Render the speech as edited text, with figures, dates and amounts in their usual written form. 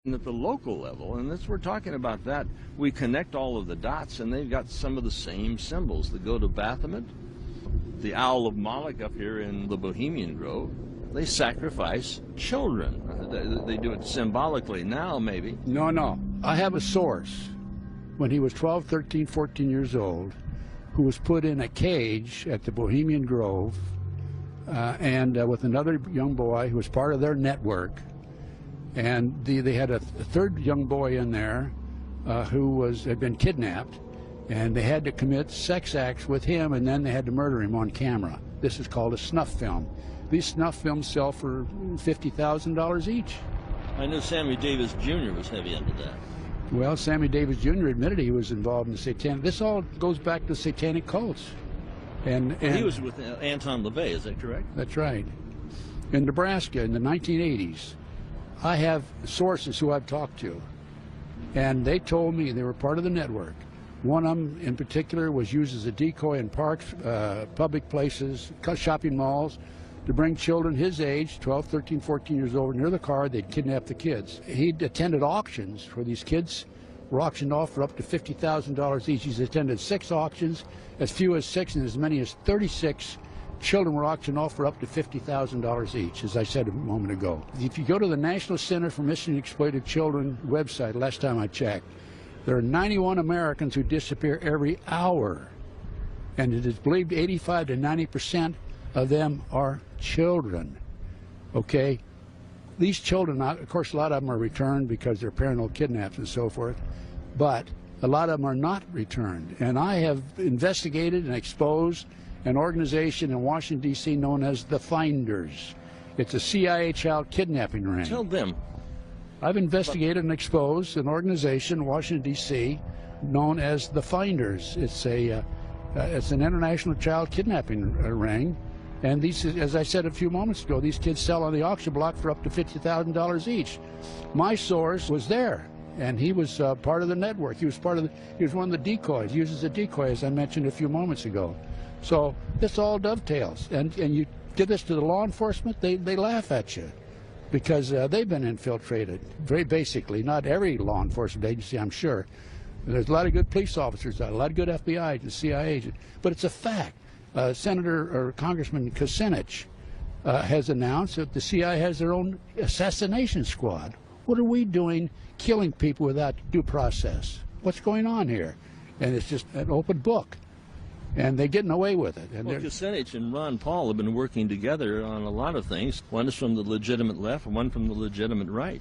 And at the local level, and we're talking about that, we connect all of the dots, and they've got some of the same symbols that go to Baphomet, the Owl of Moloch up here in the Bohemian Grove. They sacrifice children. They do it symbolically now, maybe. No. I have a source when he was 12, 13, 14 years old who was put in a cage at the Bohemian Grove and with another young boy who was part of their network. And they had a third young boy in there who had been kidnapped, and they had to commit sex acts with him, and then they had to murder him on camera. This is called a snuff film. These snuff films sell for $50,000 each. I knew Sammy Davis Jr. was heavy into that. Well, Sammy Davis Jr. admitted he was involved in the satanic. This all goes back to satanic cults. And he was with Anton LaVey, is that correct? That's right. In Nebraska in the 1980s, I have sources who I've talked to, and they told me they were part of the network. One of them in particular was used as a decoy in parks, public places, shopping malls, to bring children his age, 12, 13, 14 years old, near the car. They'd kidnap the kids. He'd attended auctions where these kids were auctioned off for up to $50,000 each. He's attended 6 auctions, as few as 6, and as many as 36 children were auctioned off for up to $50,000 each, as I said a moment ago. If you go to the National Center for Missing and Exploited Children website, last time I checked, there are 91 Americans who disappear every hour, and it is believed 85 to 90% of them are children. Okay? These children, of course, a lot of them are returned because they're parental kidnaps and so forth, but a lot of them are not returned. And I have investigated and exposed an organization in Washington, D.C. known as the Finders. It's a CIA child kidnapping ring. Tell them. I've investigated and exposed an organization in Washington, D.C. known as the Finders. It's an international child kidnapping ring. And these, as I said a few moments ago, these kids sell on the auction block for up to $50,000 each. My source was there, and he was part of the network. He was one of the decoys, used as a decoy, as I mentioned a few moments ago. So this all dovetails, and you give this to the law enforcement, they laugh at you because they've been infiltrated, very basically. Not every law enforcement agency, I'm sure. There's a lot of good police officers, a lot of good FBI agents, CIA agents, but it's a fact. Senator or Congressman Kucinich has announced that the CIA has their own assassination squad. What are we doing killing people without due process? What's going on here? And it's just an open book. And they're getting away with it. And well, Kucinich and Ron Paul have been working together on a lot of things. One is from the legitimate left and one from the legitimate right.